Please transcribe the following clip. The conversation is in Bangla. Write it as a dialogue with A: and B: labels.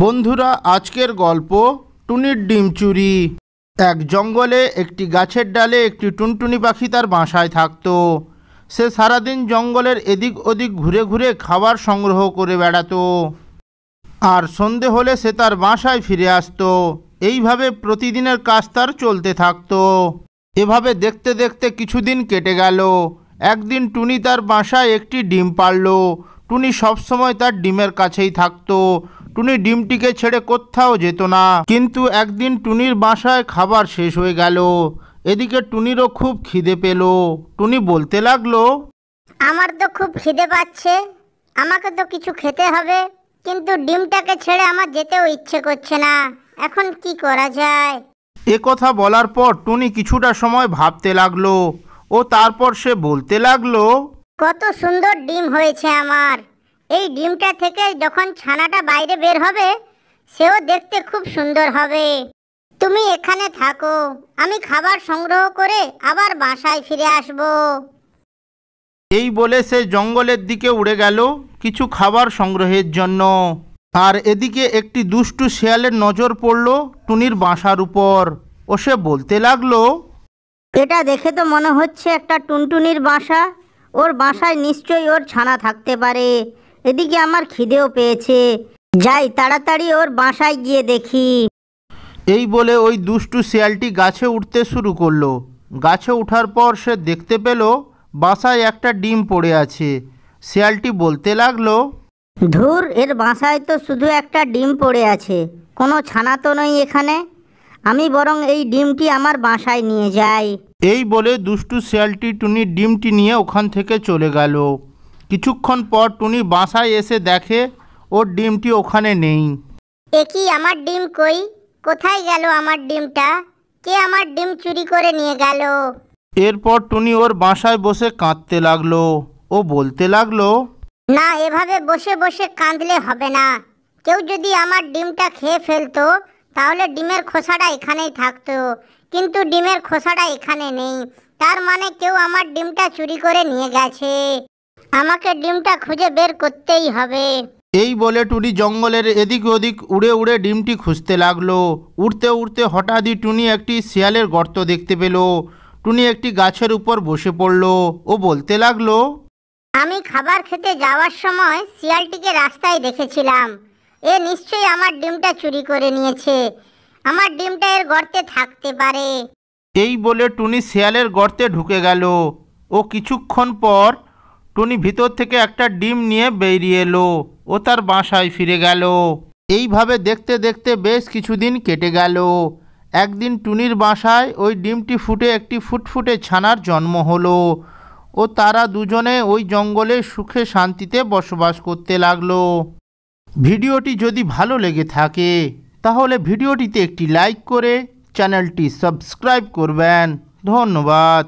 A: বন্ধুরা, আজকের গল্প টুনির ডিম চুরি। এক জঙ্গলে একটি গাছের ডালে একটি টুনটুনি পাখি তার বাসায় থাকতো। সে সারাদিন জঙ্গলের এদিক ওদিক ঘুরে ঘুরে খাবার সংগ্রহ করে বেড়াতো, আর সন্ধে হলে সে তার বাসায় ফিরে আসতো। এইভাবে প্রতিদিনের কাজ তার চলতে থাকতো। এভাবে দেখতে দেখতে কিছুদিন কেটে গেল। একদিন টুনি তার বাসায় একটি ডিম পাড়ল। টুনি সবসময় তার ডিমের কাছেই থাকতো। টুনি ডিমটিকে ছেড়ে কোথাও যেত না। কিন্তু একদিন টুনির বাসায় খাবার শেষ হয়ে গেল। এদিকে টুনিরও খুব খিদে পেল। টুনি বলতে লাগলো,
B: আমার তো খুব খিদে পাচ্ছে, আমাকে তো কিছু খেতে হবে, কিন্তু ডিমটাকে ছেড়ে আমার যেতেও ইচ্ছে করছে না। এখন কি করা যায়?
A: এ কথা বলার পর টুনি কিছুটা সময় ভাবতে লাগলো ও তারপর সে বলতে লাগলো,
B: কত সুন্দর ডিম হয়েছে আমার। এই ডিমটা থেকে যখন ছানাটা বাইরে বের হবে, সেও দেখতে খুব সুন্দর হবে। তুমি এখানে থাকো, আমি খাবার সংগ্রহ করে আবার বাসায় ফিরে আসবো।
A: এই বলে সে জঙ্গলের দিকে উড়ে গেল কিছু খাবার সংগ্রহের জন্য। আর এদিকে একটি দুষ্টু শেয়ালের নজর পড়ল টুনির বাসার উপর। ও সে বলতে লাগলো,
C: এটা দেখে তো মনে হচ্ছে একটা টুনটুনির বাসা। ওর বাসায় নিশ্চয়ই ওর ছানা থাকতে পারে। এদিকে আমার খিদেও পেয়েছে, যাই তাড়াতাড়ি ওর বাসায় গিয়ে দেখি।
A: এই বলে ওই দুষ্টু শেয়ালটি গাছে উঠতে শুরু করলো। গাছে ওঠার পর সে দেখতে পেল বাসায় একটা ডিম পড়ে আছে। শেয়ালটি বলতে লাগলো,
C: ধুর, এর বাসায় তো শুধু একটা ডিম পড়ে আছে, কোনো ছানা তো নেই এখানে। আমি বরং এই ডিমটি আমার বাসায় নিয়ে যাই।
A: এই বলে দুষ্টু শেয়ালটি টুনির ডিমটি নিয়ে ওখান থেকে চলে গেল। কিছুক্ষণ পর টুনি বাসায় এসে দেখে ওর ডিমটি ওখানে নেই।
B: এ কি, আমার ডিম কই? কোথায় গেল আমার ডিমটা? কে আমার ডিম চুরি করে নিয়ে গেল?
A: এরপর টুনি ওর বাসায় বসে কাঁদতে লাগলো। ও বলতে লাগলো,
B: না, এভাবে বসে বসে কাঁদলে হবে না। কেউ যদি আমার ডিমটা খেয়ে ফেলতো, তাহলে ডিমের খোসাটা এখানেই থাকতো, কিন্তু ডিমের খোসাটা এখানে নেই। তার মানে কেউ আমার ডিমটা চুরি করে নিয়ে গেছে। আমাকে ডিমটা খুঁজে বের করতেই হবে।
A: এই বলে টুনি জঙ্গলের এদিক ওদিক উড়ে উড়ে ডিমটি খুঁজতে লাগলো। উড়তে উড়তে হঠাৎই টুনি একটি শিয়ালের গর্ত দেখতে পেল। টুনি একটি গাছের উপর বসে পড়ল। ও বলতে লাগলো,
B: আমি খাবার খেতে যাওয়ার সময় শিয়ালটিকে রাস্তায় দেখেছিলাম। এ নিশ্চয়ই আমার ডিমটা চুরি করে নিয়েছে। আমার ডিমটা এর গর্তে থাকতে পারে।
A: এই বলে টুনি শিয়ালের গর্তে ঢুকে গেল। ও কিছুক্ষণ পর টুনি ভিতর থেকে একটা ডিম নিয়ে বেরিয়ে এলো। ও তার বাসায় ফিরে গেল। এইভাবে দেখতে দেখতে বেশ কিছুদিন কেটে গেল। একদিন টুনির বাসায় ওই ডিমটি ফুটে একটি ফুটফুটে ছানার জন্ম হলো। ও তারা দুজনে ওই জঙ্গলে সুখে শান্তিতে বসবাস করতে লাগলো। ভিডিওটি যদি ভালো লেগে থাকে তাহলে ভিডিওটিতে একটি লাইক করে চ্যানেলটি সাবস্ক্রাইব করবেন। ধন্যবাদ।